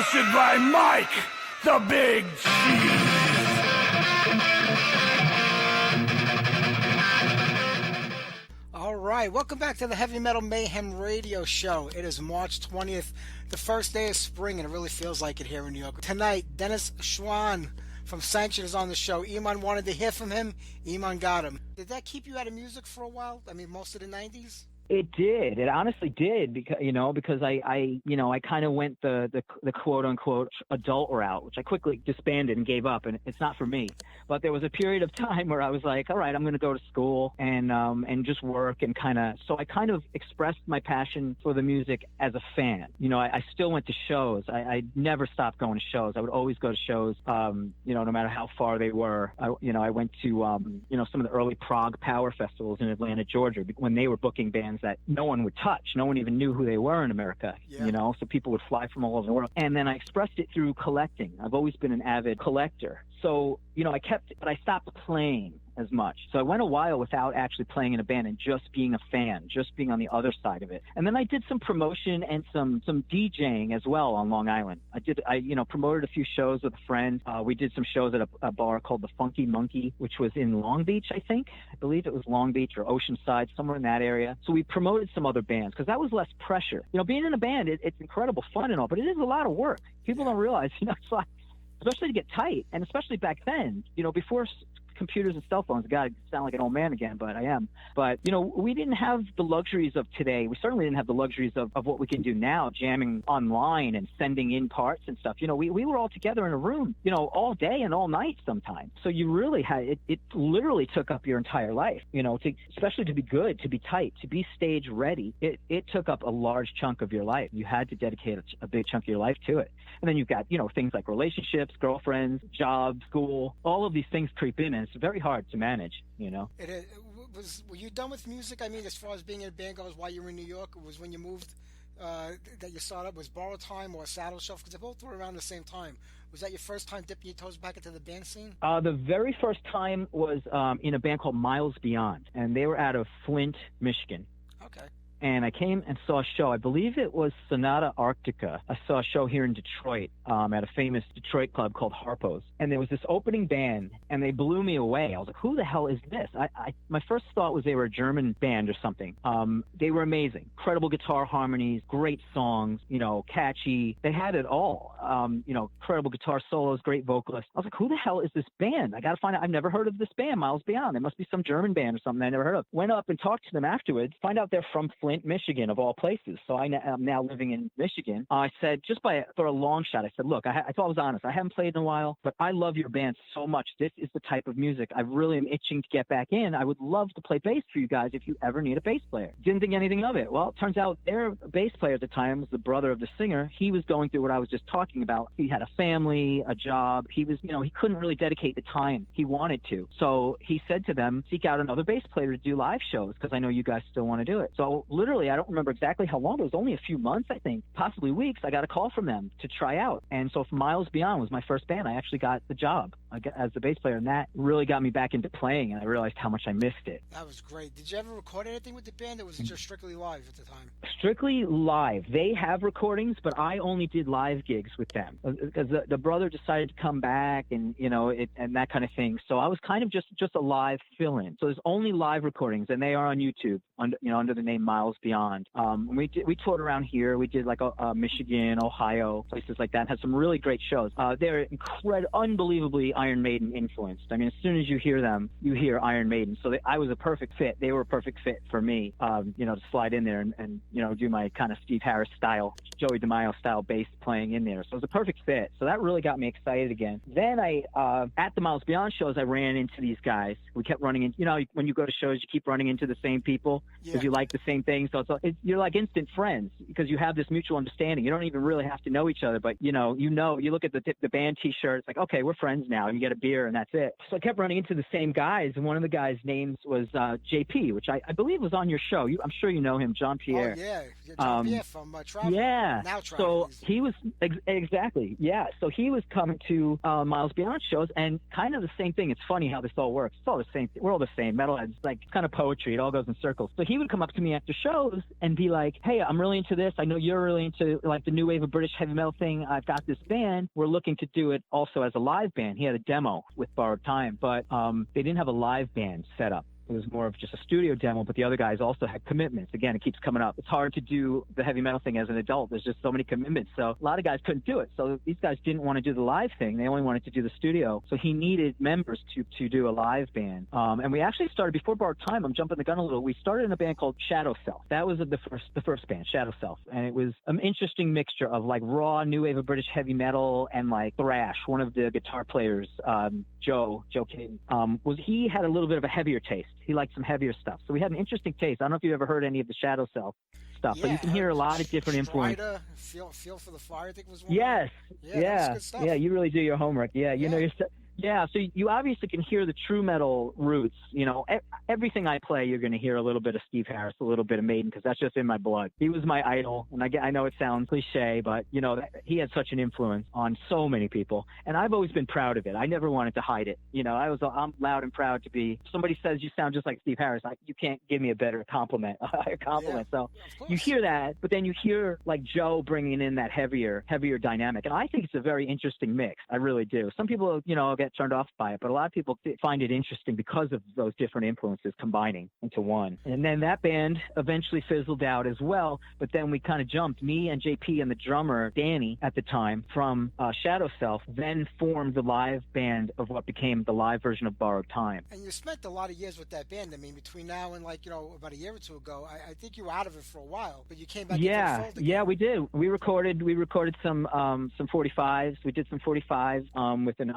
Hosted by Mike, the Big Cheese. All right, welcome back to the Heavy Metal Mayhem radio show. It is March 20th, the first day of spring, and it really feels like it here in New York. Tonight, Dennis Schwan from SANCTION is on the show. Iman wanted to hear from him. Iman got him. Did that keep you out of music for a while? I mean, most of the 90s? It did. It honestly did because I kind of went the quote unquote adult route, which I quickly disbanded and gave up, and it's not for me. But there was a period of time where I was like, all right, I'm going to go to school and just work and so I kind of expressed my passion for the music as a fan. I still went to shows. I never stopped going to shows. I would always go to shows, no matter how far they were. I went to some of the early prog power festivals in Atlanta, Georgia, when they were booking bands that no one would touch. No one even knew who they were in America, so people would fly from all over the world. And then I expressed it through collecting. I've always been an avid collector. So, but I stopped playing as much. So I went a while without actually playing in a band and just being a fan, just being on the other side of it. And then I did some promotion and some DJing as well on Long Island. I promoted a few shows with a friend. We did some shows at a bar called the Funky Monkey, which was in Long Beach, I think. I believe it was Long Beach or Oceanside, somewhere in that area. So we promoted some other bands because that was less pressure. Being in a band, it's incredible fun and all, but it is a lot of work. People don't realize, it's like, especially to get tight, and especially back then, before computers and cell phones. God, I sound like an old man again, but I am. But, we didn't have the luxuries of today. We certainly didn't have the luxuries of what we can do now, jamming online and sending in parts and stuff. We were all together in a room, all day and all night sometimes. So you really had, it literally took up your entire life, especially to be good, to be tight, to be stage ready. It took up a large chunk of your life. You had to dedicate a big chunk of your life to it. And then you've got, things like relationships, girlfriends, jobs, school, all of these things creep in, and it's very hard to manage, Were you done with music? I mean, as far as being in a band goes, while you were in New York, it was when you moved that you started up, was Borrowed Time or Saddle Shelf? Because they both were around the same time. Was that your first time dipping your toes back into the band scene? The very first time was in a band called Miles Beyond, and they were out of Flint, Michigan. Okay. And I came and saw a show. I believe it was Sonata Arctica. I saw a show here in Detroit at a famous Detroit club called Harpo's. And there was this opening band, and they blew me away. I was like, who the hell is this? My first thought was they were a German band or something. They were amazing. Incredible guitar harmonies, great songs, catchy. They had it all. Incredible guitar solos, great vocalists. I was like, who the hell is this band? I got to find out. I've never heard of this band, Miles Beyond. It must be some German band or something I never heard of. Went up and talked to them afterwards, find out they're from Flint, Michigan, of all places. So I'm now living in Michigan. I said, for a long shot, I said, look, I thought I was honest. I haven't played in a while, but I love your band so much. This is the type of music I really am itching to get back in. I would love to play bass for you guys if you ever need a bass player. Didn't think anything of it. Well, it turns out their bass player at the time was the brother of the singer. He was going through what I was just talking about. He had a family, a job. He was, he couldn't really dedicate the time he wanted to. So he said to them, seek out another bass player to do live shows because I know you guys still want to do it. So literally, I don't remember exactly how long, but it was only a few months, I think, possibly weeks. I got a call from them to try out. And so Miles Beyond was my first band. I actually got the job as the bass player, and that really got me back into playing, and I realized how much I missed it. That was great. Did you ever record anything with the band, or was it just strictly live at the time? Strictly live. They have recordings, but I only did live gigs with them because the brother decided to come back and, and that kind of thing. So I was kind of just a live fill-in. So there's only live recordings, and they are on YouTube under the name Miles Beyond. We toured around here. We did like Michigan, Ohio, places like that. Had some really great shows. They're unbelievably Iron Maiden influenced. I mean, as soon as you hear them, you hear Iron Maiden. So I was a perfect fit. They were a perfect fit for me, to slide in there and do my kind of Steve Harris style, Joey DeMaio style bass playing in there. So it was a perfect fit. So that really got me excited again. Then at the Miles Beyond shows, I ran into these guys. We kept running into, when you go to shows, you keep running into the same people because you like the same things. So you're like instant friends because you have this mutual understanding. You don't even really have to know each other, but you look at the band T-shirt. It's like, okay, we're friends now. now. You get a beer and that's it. So I kept running into the same guys, and one of the guys' names was JP, which I believe was on your show. I'm sure you know him, John Pierre. Oh, yeah. John Pierre from Travel. Yeah. Now Travel. So he was, exactly, yeah. So he was coming to Miles Beyond shows, and kind of the same thing. It's funny how this all works. It's all the same. We're all the same. Metalheads, like kind of poetry. It all goes in circles. So he would come up to me after shows and be like, hey, I'm really into this. I know you're really into like the new wave of British heavy metal thing. I've got this band. We're looking to do it also as a live band. He had a demo with Borrowed Time, but they didn't have a live band set up. It was more of just a studio demo, but the other guys also had commitments. Again, it keeps coming up. It's hard to do the heavy metal thing as an adult. There's just so many commitments. So a lot of guys couldn't do it. So these guys didn't want to do the live thing. They only wanted to do the studio. So he needed members to do a live band. And we actually started, before Borrowed Time, I'm jumping the gun a little, we started in a band called Shadow Self. That was the first band, Shadow Self. And it was an interesting mixture of like raw new wave of British heavy metal and like thrash. One of the guitar players, Joe King, he had a little bit of a heavier taste. He liked some heavier stuff. So we had an interesting taste. I don't know if you've ever heard any of the Shadow Self stuff, but you can hear a lot of different influences. Feel for the Fire, I think was one. Yes. Yeah. Good stuff. Yeah, you really do your homework. Yeah, you know your stuff. Yeah, so you obviously can hear the true metal roots. You know, everything I play, you're going to hear a little bit of Steve Harris, a little bit of Maiden, because that's just in my blood. He was my idol, and I know it sounds cliche, but, you know, he had such an influence on so many people, and I've always been proud of it. I never wanted to hide it. You know, I'm loud and proud to be. If somebody says you sound just like Steve Harris, you can't give me a better compliment. So you hear that, but then you hear, like, Joe bringing in that heavier dynamic, and I think it's a very interesting mix. I really do. Some people, you know, get turned off by it, but a lot of people find it interesting because of those different influences combining into one. And then that band eventually fizzled out as well, but then we kind of jumped, me and JP and the drummer Danny at the time from Shadow Self, then formed the live band of what became the live version of Borrowed Time. And you spent a lot of years with that band. I mean, between now and, like, you know, about a year or two ago, I think you were out of it for a while, but you came back into the fold again. Yeah, we did. We recorded some 45s. We did some 45s with an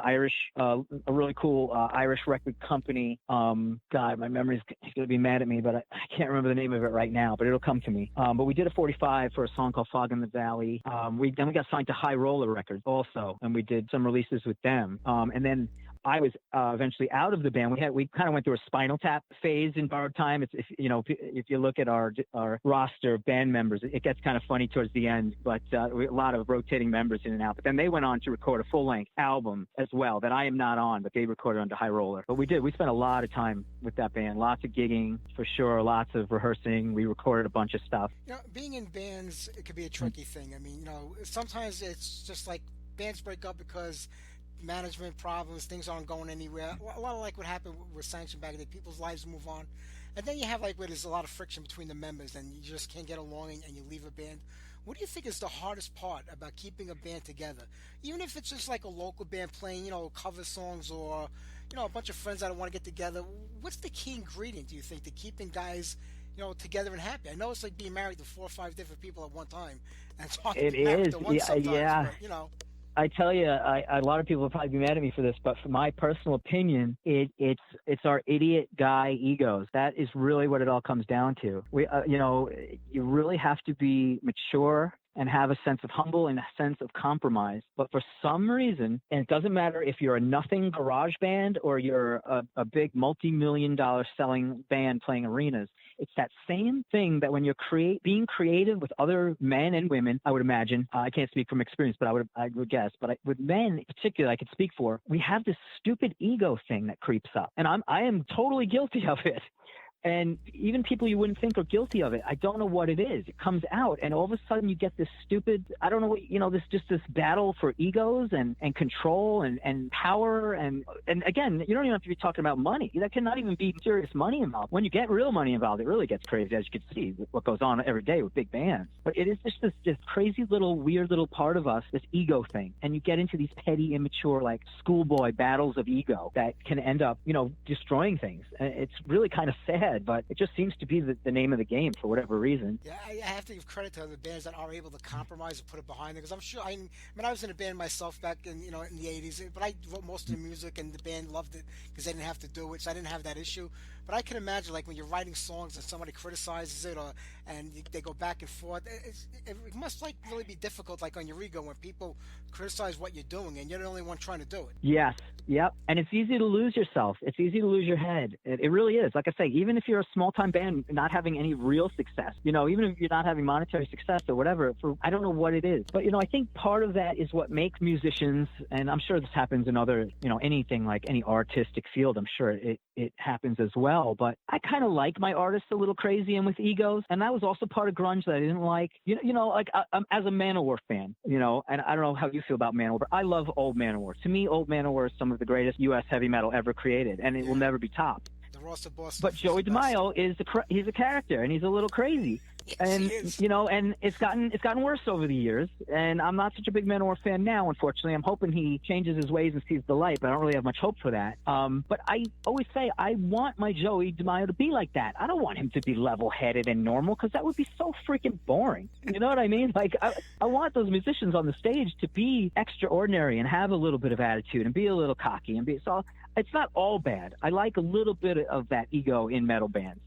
Irish, a really cool Irish record company. God, my memory's going to be mad at me, but I can't remember the name of it right now, but it'll come to me. But we did a 45 for a song called Fog in the Valley. Then we got signed to High Roller Records also, and we did some releases with them. And then I was eventually out of the band. We kind of went through a Spinal Tap phase in Borrowed Time. If you look at our roster of band members, it gets kind of funny towards the end, but a lot of rotating members in and out. But then they went on to record a full-length album as well that I am not on, but they recorded under High Roller. But we spent a lot of time with that band, lots of gigging for sure, lots of rehearsing. We recorded a bunch of stuff. You know, being in bands, it could be a tricky thing. I mean, you know, sometimes it's just like bands break up because management problems, things aren't going anywhere. A lot of like what happened with Sanction back in the day, people's lives move on. And then you have like where there's a lot of friction between the members and you just can't get along and you leave a band. What do you think is the hardest part about keeping a band together? Even if it's just like a local band playing, you know, cover songs or, you know, a bunch of friends that want to get together. What's the key ingredient, do you think, to keeping guys, you know, together and happy? I know it's like being married to 4 or 5 different people at one time. And it's hard to be married to one sometimes, but, you know. I tell you, a lot of people will probably be mad at me for this, but for my personal opinion, it's our idiot guy egos. That is really what it all comes down to. You really have to be mature and have a sense of humble and a sense of compromise. But for some reason, and it doesn't matter if you're a nothing garage band or you're a big multi-million-dollar selling band playing arenas, it's that same thing that when you're being creative with other men and women, I would imagine, I can't speak from experience, but I would guess, but with men in particular, I could speak for, we have this stupid ego thing that creeps up. And I am totally guilty of it. And even people you wouldn't think are guilty of it, I don't know what it is. It comes out, and all of a sudden you get this stupid, I don't know what, you know, this battle for egos and control and power. And again, you don't even have to be talking about money. There cannot even be serious money involved. When you get real money involved, it really gets crazy, as you can see, what goes on every day with big bands. But it is just this crazy little, weird little part of us, this ego thing. And you get into these petty, immature, like schoolboy battles of ego that can end up, you know, destroying things. And it's really kind of sad head, but it just seems to be the name of the game for whatever reason. Yeah, I have to give credit to the bands that are able to compromise and put it behind them, because I'm sure, I mean, I was in a band myself back in, in the 80s, but I wrote most of the music, and the band loved it because they didn't have to do it, so I didn't have that issue. But I can imagine, like, when you're writing songs and somebody criticizes it, and they go back and forth, it must, like, really be difficult, like, on your ego when people criticize what you're doing, and you're the only one trying to do it. Yes, yep. And it's easy to lose yourself. It's easy to lose your head. It really is. Like I say, even if you're a small-time band not having any real success, even if you're not having monetary success or whatever, I don't know what it is. But, I think part of that is what makes musicians, and I'm sure this happens in other, anything like any artistic field, I'm sure it happens as well. But I kind of like my artists a little crazy and with egos. And that was also part of grunge that I didn't like. Like I'm, as a Manowar fan, and I don't know how you feel about Manowar, but I love old Manowar. To me, old Manowar is some of the greatest U.S. heavy metal ever created, and it will never be topped. But Joey DeMaio he's a character, and he's a little crazy. Yes, and and it's gotten worse over the years, and I'm not such a big Manowar fan now, unfortunately. I'm hoping he changes his ways and sees the light, but I don't really have much hope for that. But I always say I want my Joey DeMaio to be like that. I don't want him to be level-headed and normal, because that would be so freaking boring. You know what I mean? Like, I want those musicians on the stage to be extraordinary and have a little bit of attitude and be a little cocky and be so. It's not all bad. I like a little bit of that ego in metal bands,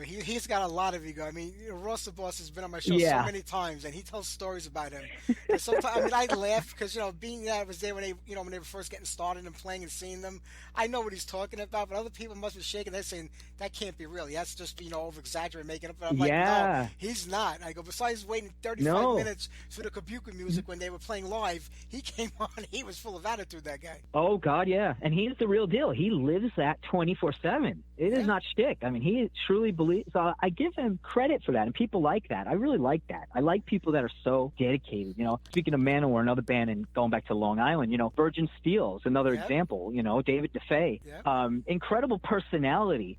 He's got a lot of ego. I mean, Ross the Boss has been on my show so many times, and he tells stories about him. And sometimes, I laugh because, being that I was there when they were first getting started and playing and seeing them, I know what he's talking about, but other people must be shaking their head saying, that can't be real. That's just, over-exaggerating, making up. But I'm like, no, he's not. I go, besides waiting 35 minutes for the Kabuki music when they were playing live, he came on, he was full of attitude, that guy. Oh, God, yeah. And he's the real deal. He lives that 24/7. It is not shtick. I mean, he truly believes. So I give him credit for that, and people like that. I really like that. I like people that are so dedicated. Speaking of Manowar, another band, and going back to Long Island, Virgin Steel's another example. David DeFay, incredible personality.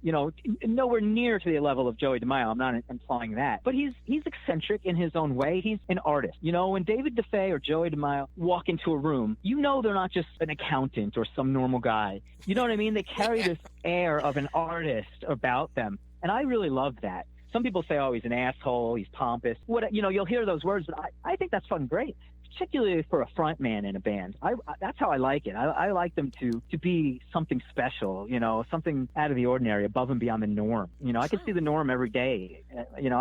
Nowhere near to the level of Joey DeMaio. I'm not implying that, but he's eccentric in his own way. He's an artist. When David DeFay or Joey DeMaio walk into a room, they're not just an accountant or some normal guy. You know what I mean? They carry this air of an artist about them. And I really love that. Some people say, oh, he's an asshole, he's pompous. You'll hear those words, but I think that's fun, great, particularly for a front man in a band. That's how I like it. I like them to be something special, something out of the ordinary, above and beyond the norm. I can see the norm every day. When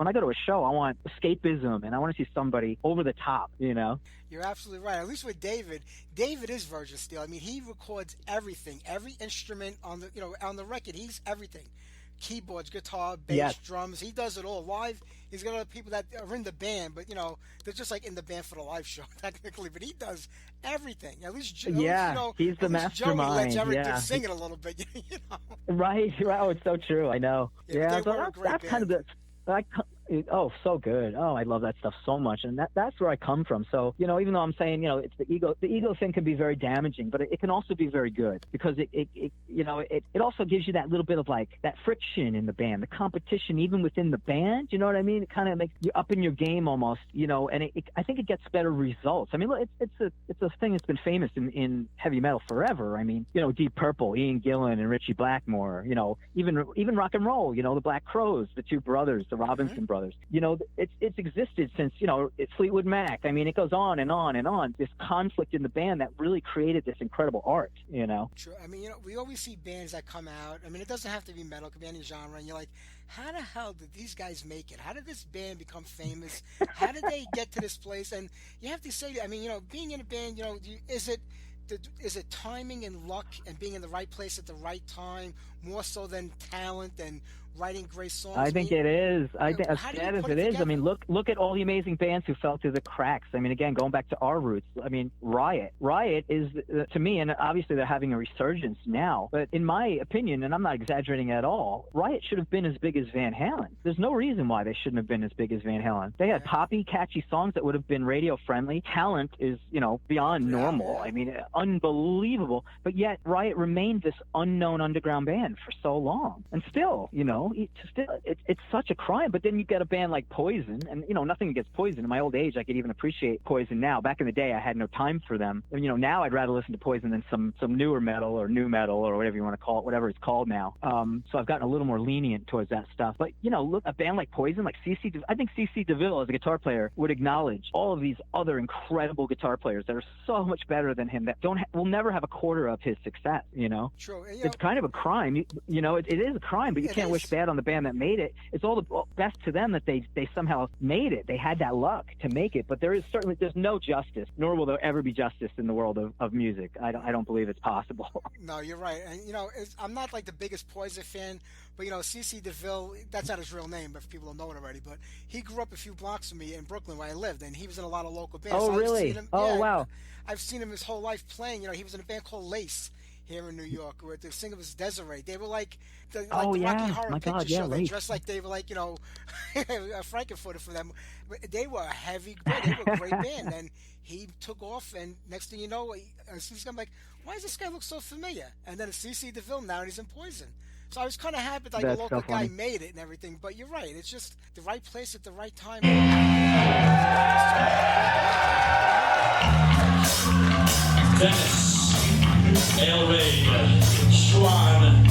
I go to a show, I want escapism, and I want to see somebody over the top, You're absolutely right. At least with David is Virgin Steel. I mean, he records everything, every instrument on the record. He's everything. Keyboards, guitar, bass, drums. He does it all live. He's got other people that are in the band, but they're just like in the band for the live show technically. But he does everything. At least he's the mastermind. Joey lets everything sing it a little bit. Right. Oh, it's so true. I know. Yeah, so that's kind of the. Oh, so good. Oh, I love that stuff so much. And that's where I come from. So, even though I'm saying, it's the ego thing can be very damaging, but it can also be very good, because it also gives you that little bit of like that friction in the band, the competition, even within the band. You know what I mean? It kind of makes you up in your game almost, and I think it gets better results. I mean, look, it's a thing that's been famous in heavy metal forever. I mean, Deep Purple, Ian Gillan and Richie Blackmore, even rock and roll, the Black Crowes, the two brothers, the Robinson brothers. It's existed since, it's Fleetwood Mac. I mean, it goes on and on and on. This conflict in the band that really created this incredible art, True. I mean, we always see bands that come out. I mean, it doesn't have to be metal. It could be any genre. And you're like, how the hell did these guys make it? How did this band become famous? How did they get to this place? And you have to say, I mean, being in a band, is it timing and luck and being in the right place at the right time more so than talent and writing great songs? I think it is. I think, as sad as it is, I mean, look at all the amazing bands who fell through the cracks. I mean, again, going back to our roots, I mean, Riot is, to me, and obviously they're having a resurgence now, but in my opinion, and I'm not exaggerating at all, Riot should have been as big as Van Halen. There's no reason why they shouldn't have been as big as Van Halen. They had poppy, catchy songs that would have been radio friendly. Talent is, beyond normal. I mean, unbelievable. But yet Riot remained this unknown underground band for so long. And still, know, it's such a crime. But then you get a band like Poison, and you know, nothing against Poison. In my old age, I could even appreciate Poison now. Back in the day, I had no time for them. And, you know, now I'd rather listen to Poison than some newer metal or new metal or whatever you want to call it, whatever it's called now. So I've gotten a little more lenient towards that stuff. But you know, look, a band like Poison, like I think CC DeVille as a guitar player would acknowledge all of these other incredible guitar players that are so much better than him that will never have a quarter of his success. You know, true. It's kind of a crime. You know, it is a crime, but you can't wish bad on the band that made it. It's all the best to them that they somehow made it. They had that luck to make it. But there's no justice, nor will there ever be justice in the world of music. I don't believe it's possible. No, you're right. And you know, I'm not like the biggest Poison fan, but you know, CC DeVille, that's not his real name if people don't know it already, but he grew up a few blocks from me in Brooklyn where I lived, and he was in a lot of local bands. Oh, so really? Wow. I've seen him his whole life playing. You know, he was in a band called Lace here in New York, where the singer was Desiree. They were like the Rocky Horror Picture Show. They dressed like they were like, you know, a Frankenfurter for them. They were a heavy, they were a great band. And he took off, and next thing you know, I'm like, why does this guy look so familiar? And then it's CC DeVille now, and he's in Poison. So I was kind of happy that a local guy made it and everything. But you're right, it's just the right place at the right time. Dennis Schwan.